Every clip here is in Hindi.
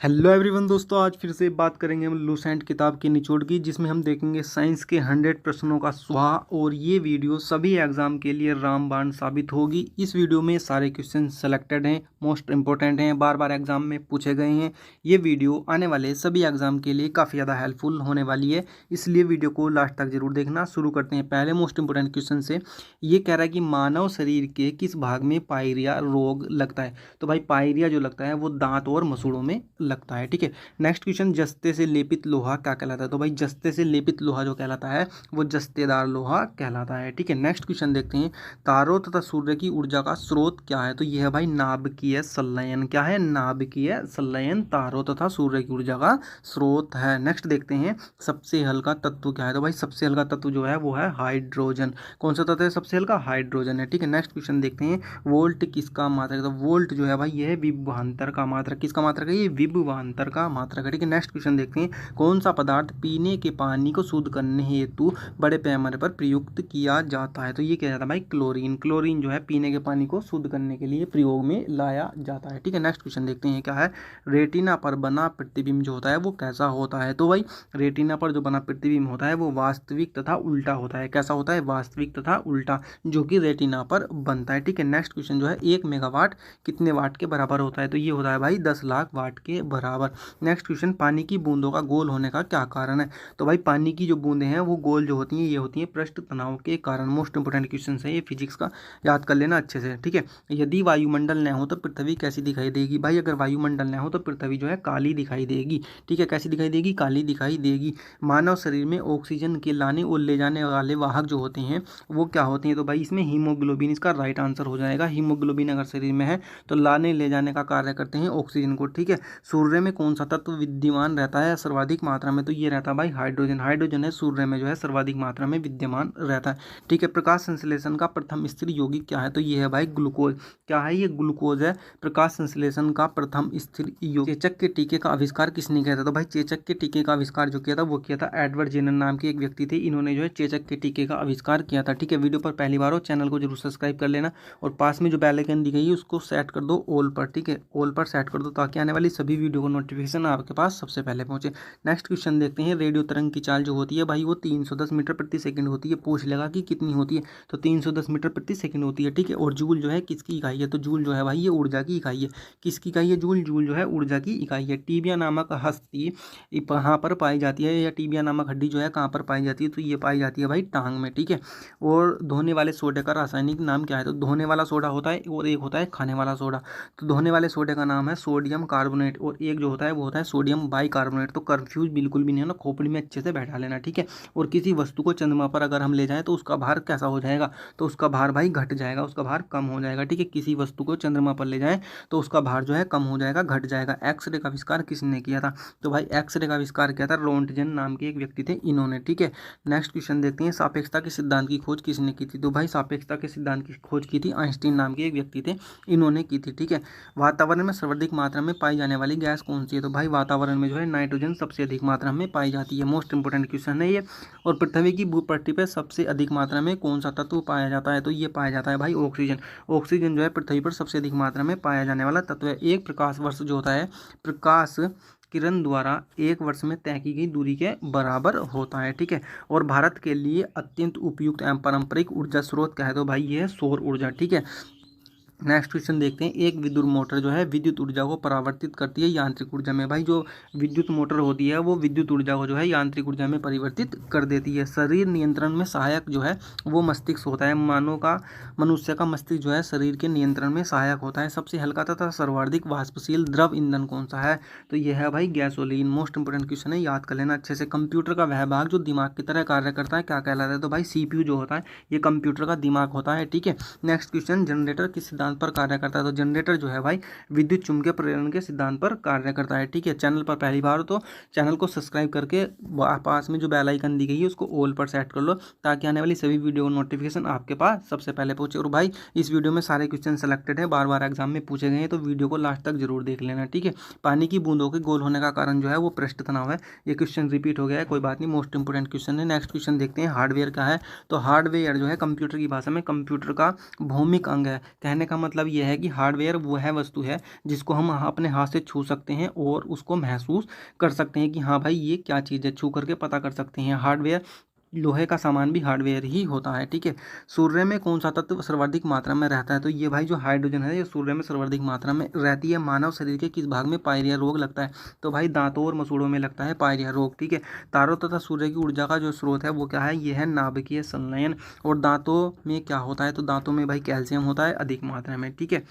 हेलो एवरीवन दोस्तों, आज फिर से बात करेंगे हम लूसेंट किताब के निचोड़ की, जिसमें हम देखेंगे साइंस के 100 प्रश्नों का स्वाहा। और ये वीडियो सभी एग्जाम के लिए रामबाण साबित होगी। इस वीडियो में सारे क्वेश्चन सेलेक्टेड हैं, मोस्ट इंपॉर्टेंट हैं, बार बार एग्जाम में पूछे गए हैं। ये वीडियो आने वाले सभी एग्जाम के लिए काफ़ी ज़्यादा हेल्पफुल होने वाली है, इसलिए वीडियो को लास्ट तक जरूर देखना। शुरू करते हैं पहले मोस्ट इंपॉर्टेंट क्वेश्चन से। ये कह रहा है कि मानव शरीर के किस भाग में पायरिया रोग लगता है। तो भाई पायरिया जो लगता है वो दांत और मसूड़ों में लगता है। ठीक है, नेक्स्ट क्वेश्चन, जस्ते से लेपित लोहा क्या कहलाता है। तो भाई जस्ते से लेपित लोहा जो कहलाता है वो जस्तेदार लोहा कहलाता है। ठीक है, नेक्स्ट क्वेश्चन देखते हैं, तारों तथा सूर्य की ऊर्जा का स्रोत क्या है। तो यह है भाई नाभिकीय संलयन। क्या है? नाभिकीय संलयन तारों तथा सूर्य की ऊर्जा का स्रोत है। नेक्स्ट देखते हैं, सबसे हल्का तत्व क्या है। तो भाई सबसे हल्का तत्व जो है वो है हाइड्रोजन। कौन सा तत्व है सबसे हल्का? हाइड्रोजन है। ठीक है, नेक्स्ट क्वेश्चन देखते हैं, वोल्ट किसका मात्रक। तो वोल्ट जो है भाई यह विभवांतर का मात्रक। किसका मात्रक है? ये विभवांतर का मात्रक है। ठीक है, नेक्स्ट क्वेश्चन देखते हैं, कौन सा पदार्थ पीने के पानी को शुद्ध करने हेतु बड़े पैमाने पर प्रयुक्त किया जाता है। तो ये क्या जाता है भाई? क्लोरीन। क्लोरीन जो है पीने के पानी को शुद्ध करने के लिए प्रयोग में लाया जाता है। ठीक है, नेक्स्ट क्वेश्चन देखते हैं, क्या है? रेटिना पर बना प्रतिबिंब जो होता है वो कैसा होता है। तो भाई रेटिना पर जो बना प्रतिबिंब होता है वो वास्तविक तथा उल्टा होता है। कैसा होता है? वास्तविक तथा उल्टा, जो कि रेटिना पर बनता है। ठीक है, नेक्स्ट क्वेश्चन जो है, 1 मेगावाट कितने वाट के बराबर होता है। तो ये होता है भाई 10 लाख वाट के बराबर। नेक्स्ट क्वेश्चन, पानी की बूंदों का गोल होने का क्या कारण है। तो भाई पानी की जो बूंदें हैं वो गोल जो होती हैं ये होती हैं पृष्ठ तनाव के कारण। मोस्ट इंपोर्टेंट क्वेश्चन है ये, फिजिक्स का, याद कर लेना अच्छे से। ठीक है, यदि वायुमंडल न हो तो पृथ्वी कैसी दिखाई देगी। भाई अगर वायुमंडल न हो तो पृथ्वी जो है काली दिखाई देगी। ठीक है, कैसी दिखाई देगी? काली दिखाई देगी। मानव शरीर में ऑक्सीजन के लाने और ले जाने वाले वाहक जो होते हैं वो क्या होते हैं। तो भाई इसमें हीमोग्लोबिन इसका राइट आंसर हो जाएगा। हीमोग्लोबिन अगर शरीर में है तो लाने ले जाने का कार्य करते हैं ऑक्सीजन को। ठीक है, सूर्य में कौन सा तत्व विद्यमान रहता है सर्वाधिक मात्रा में। तो ये रहता है भाई हाइड्रोजन। हाइड्रोजन है सूर्य में जो है सर्वाधिक मात्रा में विद्यमान रहता है। ठीक है, प्रकाश संश्लेषण का प्रथम स्थिर यौगिक क्या है। तो ये है भाई ग्लूकोज। क्या है? ये ग्लूकोज है। प्रकाश संश्लेषण का प्रथम स्थिर यौगिक। चेचक के टीके का आविष्कार किसने किया था। तो भाई चेचक के टीके का आविष्कार जो किया था वो किया था एडवर्ड जेनर नाम के एक व्यक्ति थे। इन्होंने जो है चेचक के टीके का आविष्कार किया था। ठीक है, वीडियो पर पहली बार हो चैनल को जरूर सब्सक्राइब कर लेना और पास में जो बेल आइकन दी गई है उसको सेट कर दो ऑल पर। ठीक है, ऑल पर सेट कर दो ताकि आने वाली सभी वीडियो को नोटिफिकेशन आपके पास सबसे पहले पहुंचे। नेक्स्ट क्वेश्चन देखते हैं, रेडियो तरंग की चाल जो होती है भाई वो 310 मीटर प्रति सेकंड होती है। पूछ लेगा कि कितनी होती है, तो 310 मीटर प्रति सेकंड होती है। ठीक है, और जूल जो है किसकी इकाई है। तो जूल जो है भाई ये ऊर्जा की इकाई है। किसकी इकाई है? जूल। जूल जो है ऊर्जा की इकाई है। टीबिया नामक हस्ती कहाँ पर पाई जाती है, या टीबिया नामक हड्डी जो है कहाँ पर पाई जाती है। तो ये पाई जाती है भाई टांग में। ठीक है, और धोने वाले सोडे का रासायनिक नाम क्या है। तो धोने वाला सोडा होता है और एक होता है खाने वाला सोडा। तो धोने वाले सोडे का नाम है सोडियम कार्बोनेट और एक जो होता है वो होता है सोडियम बाइकार्बोनेट। तो कंफ्यूज बिल्कुल भी नहीं होना, खोपड़ी में अच्छे से बैठा लेना। ठीक है, और किसी वस्तु को चंद्रमा पर अगर हम ले जाएं तो उसका भार कैसा हो जाएगा। तो उसका भार भाई घट जाएगा, उसका भार कम हो जाएगा। ठीक है, किसी वस्तु को चंद्रमा पर ले जाएं तो उसका भार जो है कम हो जाएगा, घट जाएगा। एक्सरे का आविष्कार किसने किया था। तो भाई एक्सरे का आविष्कार किया था रोंटगेन नाम के एक व्यक्ति थे, इन्होंने। ठीक है, नेक्स्ट क्वेश्चन देखते हैं, सापेक्षता के सिद्धांत की खोज किसने की थी। तो भाई सापेक्षता के सिद्धांत की खोज की थी आइंस्टीन नाम के एक व्यक्ति थे, इन्होंने की थी। ठीक है, वातावरण में सर्वाधिक मात्रा में पाई जाने वाली गैस कौन सी है। तो भाई वातावरण में जो है नाइट्रोजन सबसे अधिक मात्रा में पाई जाती है। मोस्ट इंपोर्टेंट क्वेश्चन है ये। और पृथ्वी की भूपट्टी पर सबसे अधिक मात्रा में कौन सा तत्व पाया जाता है। तो ये पाया जाता है भाई ऑक्सीजन। ऑक्सीजन जो है पृथ्वी पर सबसे अधिक मात्रा में पाया जाने वाला तत्व है। एक प्रकाश वर्ष जो होता है प्रकाश किरण द्वारा एक वर्ष में तय की गई दूरी के बराबर होता है। ठीक है, और भारत के लिए अत्यंत उपयुक्त एवं पारंपरिक ऊर्जा स्रोत क्या है। तो भाई ये है सौर ऊर्जा। ठीक है, नेक्स्ट क्वेश्चन देखते हैं, एक विद्युत मोटर जो है विद्युत ऊर्जा को परावर्तित करती है यांत्रिक ऊर्जा में। भाई जो विद्युत मोटर होती है वो विद्युत ऊर्जा को जो है यांत्रिक ऊर्जा में परिवर्तित कर देती है। शरीर नियंत्रण में सहायक जो है वो मस्तिष्क होता है। मनुष्य का मस्तिष्क जो है शरीर के नियंत्रण में सहायक होता है। सबसे हल्का तथा सर्वाधिक वाष्पशील द्रव ईंधन कौन सा है। तो यह है भाई गैसोलीन। मोस्ट इंपोर्टेंट क्वेश्चन है, याद कर लेना अच्छे से। कंप्यूटर का वह भाग जो दिमाग की तरह कार्य करता है क्या कहलाता है। तो भाई CPU जो होता है ये कंप्यूटर का दिमाग होता है। ठीक है, नेक्स्ट क्वेश्चन, जनरेटर किस सिद्धांत पर कार्य करता है। तो जनरेटर जो है भाई विद्युत चुम्बकीय प्रेरण के सिद्धांत पर कार्य करता है। ठीक है, चैनल पर पहली बार हो तो चैनल को सब्सक्राइब करके पास में जो बेल आइकन दी गई है उसको ऑल पर सेट कर लो ताकि आने वाली सभी वीडियो नोटिफिकेशन आपके पास सबसे पहले पहुंचे। और भाई इस वीडियो में सारे क्वेश्चन सेलेक्टेड है, बार बार एग्जाम में पूछे गए हैं, तो वीडियो को लास्ट तक जरूर देख लेना। ठीक है, पानी की बूंदों के गोल होने का कारण जो है वो पृष्ठ तनाव है। ये क्वेश्चन रिपीट हो गया है, कोई बात नहीं, मोस्ट इंपोर्टेंट क्वेश्चन है। नेक्स्ट क्वेश्चन देखते हैं, हार्डवेयर का है। तो हार्डवेयर जो है कंप्यूटर की भाषा में कंप्यूटर का भौमिक अंग है। कहने का मतलब यह है कि हार्डवेयर वो है वस्तु है जिसको हम अपने हाथ से छू सकते हैं और उसको महसूस कर सकते हैं कि हाँ भाई ये क्या चीज़ है, छू करके पता कर सकते हैं। हार्डवेयर, लोहे का सामान भी हार्डवेयर ही होता है, ठीक है। सूर्य में कौन सा तत्व सर्वाधिक मात्रा में रहता है? तो ये भाई जो हाइड्रोजन है ये सूर्य में सर्वाधिक मात्रा में रहती है। मानव शरीर के किस भाग में पायरिया रोग लगता है? तो भाई दांतों और मसूड़ों में लगता है पायरिया रोग, ठीक है। तारों तथा सूर्य की ऊर्जा का जो स्रोत है वो क्या है? ये है नाभिकीय संलयन। और दांतों में क्या होता है? तो दांतों में भाई कैल्शियम होता है अधिक मात्रा में, ठीक है।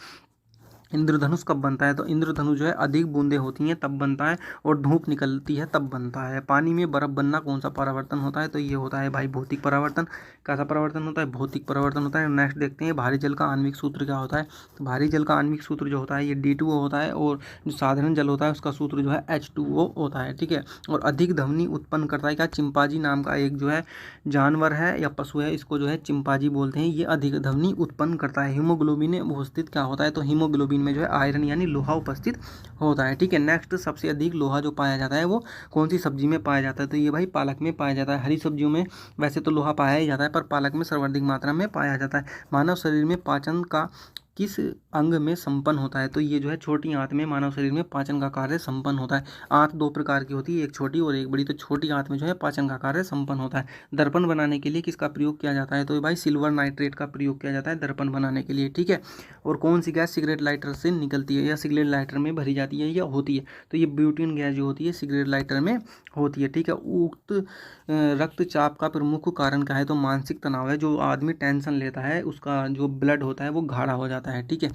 इंद्रधनुष कब बनता है? तो इंद्रधनुष जो है अधिक बूंदें होती हैं तब बनता है, और धूप निकलती है तब बनता है। पानी में बर्फ बनना कौन सा परावर्तन होता है? तो ये होता है भाई भौतिक परावर्तन। कैसा परावर्तन होता है? भौतिक परावर्तन होता है। नेक्स्ट देखते हैं भारी जल का आणविक सूत्र क्या होता है। तो भारी जल का आणविक सूत्र जो होता है ये D2O होता है, और जो साधारण जल होता है उसका सूत्र जो है H2O होता है, ठीक है। और अधिक ध्वनि उत्पन्न करता है क्या? चिंपांजी नाम का एक जो है जानवर है या पशु है, इसको जो है चिंपांजी बोलते हैं, ये अधिक ध्वनि उत्पन्न करता है। हीमोग्लोबिन में उपस्थित क्या होता है? तो हीमोग्लोबिन में जो है आयरन यानी लोहा उपस्थित होता है, ठीक है। नेक्स्ट, सबसे अधिक लोहा जो पाया जाता है वो कौन सी सब्जी में पाया जाता है? तो ये भाई पालक में पाया जाता है। हरी सब्जियों में वैसे तो लोहा पाया ही जाता है, पर पालक में सर्वाधिक मात्रा में पाया जाता है। मानव शरीर में पाचन का किस अंग में संपन्न होता है? तो ये जो है छोटी आंत में मानव शरीर में पाचन का कार्य संपन्न होता है। आंत दो प्रकार की होती है, एक छोटी और एक बड़ी। तो छोटी आंत में जो है पाचन का कार्य संपन्न होता है। दर्पण बनाने के लिए किसका प्रयोग किया जाता है? तो भाई सिल्वर नाइट्रेट का प्रयोग किया जाता है दर्पण बनाने के लिए, ठीक है। और कौन सी गैस सिगरेट लाइटर से निकलती है या सिगरेट लाइटर में भरी जाती है या होती है? तो ये ब्यूटेन गैस जो होती है सिगरेट लाइटर में होती है, ठीक है। उक्त रक्तचाप का प्रमुख कारण क्या है? तो मानसिक तनाव है। जो आदमी टेंशन लेता है उसका जो ब्लड होता है वो गाढ़ा हो जाता है, ठीक है।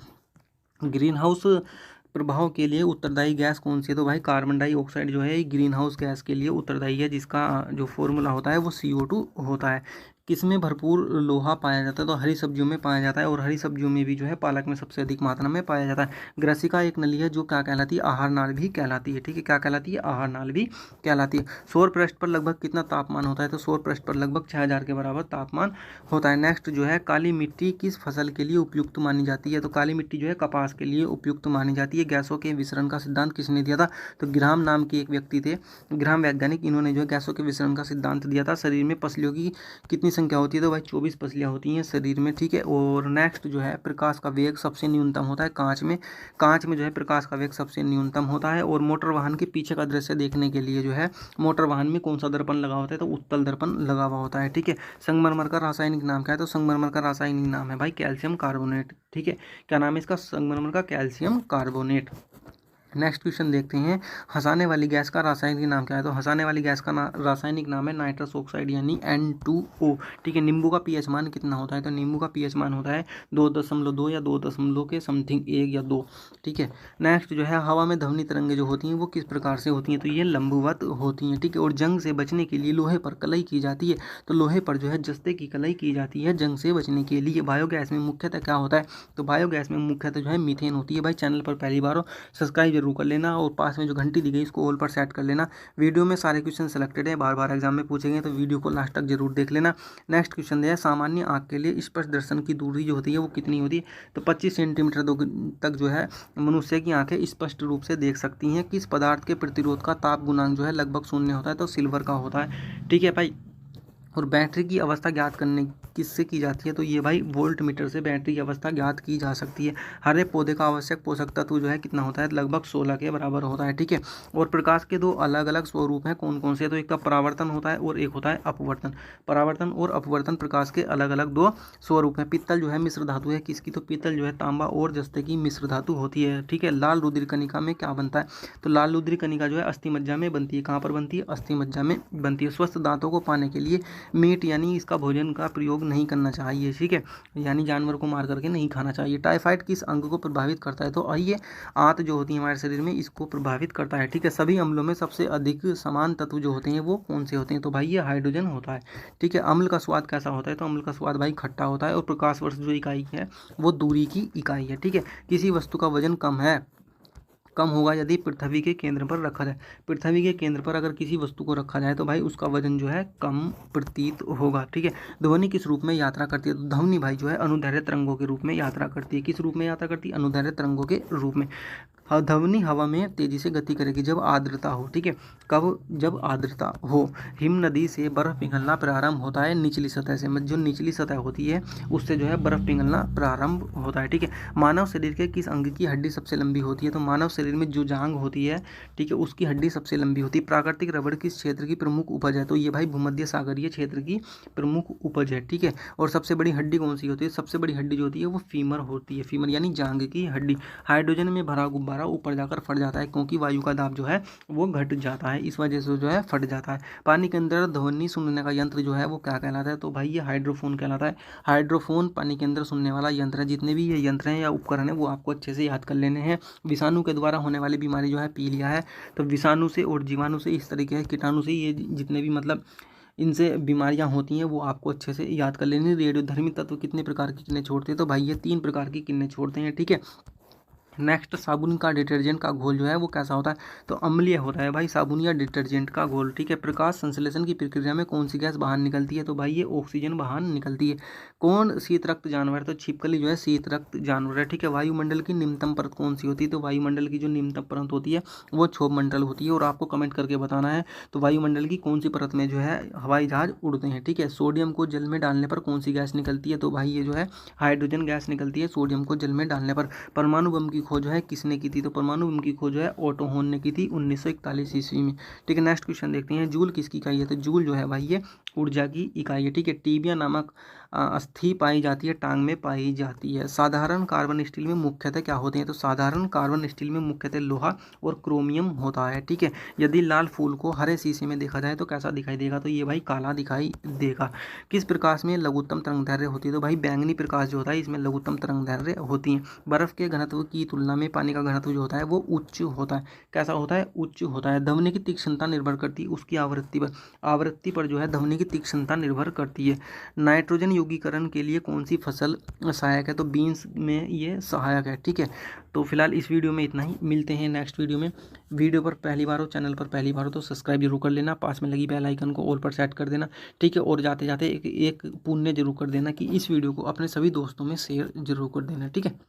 ग्रीन हाउस प्रभाव के लिए उत्तरदायी गैस कौन सी है? तो भाई कार्बन डाइऑक्साइड जो है ग्रीन हाउस गैस के लिए उत्तरदायी है, जिसका जो फॉर्मूला होता है वो CO2 होता है। किसमें भरपूर लोहा पाया जाता है? तो हरी सब्जियों में पाया जाता है, और हरी सब्जियों में भी जो है पालक में सबसे अधिक मात्रा में पाया जाता है। ग्रसिका एक नली है जो क्या कहलाती है? आहार नाल भी कहलाती है, ठीक है। क्या कहलाती है? आहार नाल भी कहलाती है। सौर पृष्ठ पर लगभग कितना तापमान होता है? तो सौर पृष्ठ पर लगभग 6000 के बराबर तापमान होता है। नेक्स्ट जो है काली मिट्टी किस फसल के लिए उपयुक्त मानी जाती है? तो काली मिट्टी जो है कपास के लिए उपयुक्त मानी जाती है। गैसों के विसरण का सिद्धांत किसने दिया था? तो ग्राम नाम के एक व्यक्ति थे, ग्राम वैज्ञानिक, इन्होंने जो है गैसों के विसरण का सिद्धांत दिया था। शरीर में पसलियों की कितनी संख्या होती है? तो भाई 24 पसलियाँ होती हैं शरीर में, ठीक है। और नेक्स्ट जो है प्रकाश का वेग सबसे न्यूनतम होता है कांच में। कांच में जो है प्रकाश का वेग सबसे न्यूनतम होता है। और मोटर वाहन के पीछे का दृश्य देखने के लिए जो है मोटर वाहन में कौन सा दर्पण लगा होता है? तो उत्तल दर्पण लगा हुआ होता है, ठीक है। संगमरमर का रासायनिक नाम क्या है? तो संगमरमर का रासायनिक नाम है भाई कैल्शियम कार्बोनेट, ठीक है। क्या नाम है इसका? संगमरमर का कैल्शियम कार्बोनेट। नेक्स्ट क्वेश्चन देखते हैं, हंसाने वाली गैस का रासायनिक नाम क्या है? तो हंसाने वाली गैस का रासायनिक नाम है नाइट्रस ऑक्साइड यानी N2O, ठीक है। नींबू का pH मान कितना होता है? तो नींबू का pH मान होता है 2.2 या 2 के समथिंग 1 या 2, ठीक है। नेक्स्ट जो है हवा में ध्वनि तरंगे जो होती हैं वो किस प्रकार से होती हैं? तो ये लंबवत होती हैं, ठीक है। और जंग से बचने के लिए लोहे पर कलई की जाती है। तो लोहे पर जो है जस्ते की कलई की जाती है जंग से बचने के लिए। बायोगैस में मुख्यतः क्या होता है? तो बायोगैस में मुख्यतः जो है मीथेन होती है। भाई चैनल पर पहली बार हो सब्सक्राइब कर लेना, और पास में जो घंटी दी गई इसको ऑल पर सेट कर लेना। वीडियो में सारे क्वेश्चन सेलेक्टेड है, बार बार एग्जाम में पूछेंगे, तो वीडियो को लास्ट तक जरूर देख लेना। नेक्स्ट क्वेश्चन है, सामान्य आंख के लिए स्पष्ट दर्शन की दूरी जो होती है वो कितनी होती है? तो 25 सेंटीमीटर तक जो है मनुष्य की आंखें स्पष्ट रूप से देख सकती हैं। किस पदार्थ के प्रतिरोध का ताप गुणांक जो है लगभग 0 होता है? तो सिल्वर का होता है, ठीक है भाई। और बैटरी की अवस्था ज्ञात करने किससे की जाती है? तो ये भाई वोल्ट मीटर से बैटरी की अवस्था ज्ञात की जा सकती है। हर एक पौधे का आवश्यक पोषक तत्व जो है कितना होता है? लगभग 16 के बराबर होता है, ठीक है। और प्रकाश के दो अलग अलग स्वरूप हैं, कौन कौन से? तो एक का परावर्तन होता है और एक होता है अपवर्तन। परावर्तन और अपवर्तन प्रकाश के अलग अलग दो स्वरूप हैं। पित्तल जो है मिश्र धातु है किसकी? तो पित्तल जो है तांबा और जस्ते की मिश्र धातु होती है, ठीक है। लाल रुधिर कणिका में क्या बनता है? तो लाल रुधिर कणिका जो है अस्थि मज्जा में बनती है। कहाँ पर बनती है? अस्थि मज्जा में बनती है। स्वस्थ दांतों को पाने के लिए मीट यानी इसका भोजन का प्रयोग नहीं करना चाहिए, ठीक है। यानी जानवर को मार करके नहीं खाना चाहिए। टाइफाइड किस अंग को प्रभावित करता है? तो आइए, आंत जो होती है हमारे शरीर में इसको प्रभावित करता है, ठीक है। सभी अम्लों में सबसे अधिक समान तत्व जो होते हैं वो कौन से होते हैं? तो भाई ये हाइड्रोजन होता है, ठीक है। अम्ल का स्वाद कैसा होता है? तो अम्ल का स्वाद भाई खट्टा होता है। और प्रकाश वर्ष जो इकाई है वो दूरी की इकाई है, ठीक है। किसी वस्तु का वजन कम होगा यदि पृथ्वी के केंद्र पर रखा जाए। पृथ्वी के केंद्र पर अगर किसी वस्तु को रखा जाए तो भाई उसका वजन जो है कम प्रतीत होगा, ठीक है। ध्वनि किस रूप में यात्रा करती है? तो ध्वनि भाई जो है अनुदैर्ध्य तरंगों के रूप में यात्रा करती है। किस रूप में यात्रा करती है? अनुदैर्ध्य तरंगों के रूप में। ध्वनि हवा में तेजी से गति करेगी जब आर्द्रता हो, ठीक है। कब? जब आर्द्रता हो। हिम नदी से बर्फ पिघलना प्रारंभ होता है निचली सतह से, जो निचली सतह होती है उससे जो है बर्फ पिघलना प्रारंभ होता है, ठीक है। मानव शरीर के किस अंग की हड्डी सबसे लंबी होती है? तो मानव शरीर में जो जांघ होती है, ठीक है, उसकी हड्डी सबसे लंबी होती है। प्राकृतिक रबड़ किस क्षेत्र की प्रमुख उपज है? तो ये भाई भूमध्य सागरीय क्षेत्र की प्रमुख उपज है, ठीक है। और सबसे बड़ी हड्डी कौन सी होती है? सबसे बड़ी हड्डी जो होती है वो फीमर होती है, फीमर यानी जांघ की हड्डी। हाइड्रोजन में भरा गुब्बारा ऊपर जाकर फट जाता है क्योंकि वायु का दाब जो है वो घट जाता है, इस वजह से जो है फट जाता है। पानी के अंदर ध्वनि सुनने का यंत्र जो है वो क्या कहलाता है? तो भाई ये हाइड्रोफोन कहलाता है। हाइड्रोफोन पानी के अंदर सुनने वाला यंत्र है। जितने भी ये यंत्र हैं या उपकरण है वो आपको अच्छे से याद कर लेने हैं। विषाणु के द्वारा होने वाली बीमारी जो है पीलिया है। तो विषाणु से और जीवाणु से, इस तरीके से कीटाणु से, ये जितने भी मतलब इनसे बीमारियां होती हैं वो आपको अच्छे से याद कर लेनी। रेडियोधर्मी तत्व कितने प्रकार की किरणें छोड़ते हैं? तो भाई ये 3 प्रकार की किरणें छोड़ते हैं, ठीक है। नेक्स्ट, साबुन का डिटर्जेंट का घोल जो है वो कैसा होता है? तो अम्लीय होता है भाई साबुन या डिटर्जेंट का घोल, ठीक है। प्रकाश संश्लेषण की प्रक्रिया में कौन सी गैस बाहर निकलती है? तो भाई ये ऑक्सीजन बाहर निकलती है। कौन शीत रक्त जानवर है? तो छिपकली जो है शीत रक्त जानवर है, ठीक है। वायुमंडल की निम्नतम परत कौन सी होती है? तो वायुमंडल की जो निम्नतम परत होती है वो क्षोभ मंडल होती है। और आपको कमेंट करके बताना है तो वायुमंडल की कौन सी परत में जो है हवाई जहाज उड़ते हैं, ठीक है। सोडियम को जल में डालने पर कौन सी गैस निकलती है? तो भाई ये जो है हाइड्रोजन गैस निकलती है सोडियम को जल में डालने पर। परमाणु बम की खोज जो है किसने की थी? तो परमाणु बम की खोज जो है ओटो होन ने की थी 1941 ईस्वी में, ठीक है। नेक्स्ट क्वेश्चन देखते हैं, जूल किसकी इकाई है? तो जूल जो है भाई ये ऊर्जा की इकाई है, ठीक है। टीबिया नामक अस्थि पाई जाती है, टांग में पाई जाती है। साधारण कार्बन स्टील में मुख्यतः क्या होते हैं? तो साधारण कार्बन स्टील में मुख्यतः लोहा और क्रोमियम होता है, ठीक है। यदि लाल फूल को हरे शीशे में देखा जाए तो कैसा दिखाई देगा? तो ये भाई काला दिखाई देगा। किस प्रकाश में लघुत्तम तरंगदैर्घ्य होती है? तो भाई बैंगनी प्रकाश जो होता है इसमें लघुत्तम तरंगदैर्घ्य होती है। बर्फ के घनत्व की तुलना में पानी का घनत्व जो होता है वो उच्च होता है। कैसा होता है? उच्च होता है। ध्वनि की तीक्ष्णता निर्भर करती है उसकी आवृत्ति पर। आवृत्ति पर जो है ध्वनि की तीक्ष्णता निर्भर करती है। नाइट्रोजन यौगीकरण के लिए कौन सी फसल सहायक है? तो बीन्स में ये सहायक है, ठीक है। तो फिलहाल इस वीडियो में इतना ही, मिलते हैं नेक्स्ट वीडियो में। वीडियो पर पहली बार हो, चैनल पर पहली बार हो तो सब्सक्राइब जरूर कर लेना, पास में लगी बेल आइकन को ऑल पर सेट कर देना, ठीक है। और जाते जाते एक पुण्य जरूर कर देना कि इस वीडियो को अपने सभी दोस्तों में शेयर जरूर कर देना, ठीक है।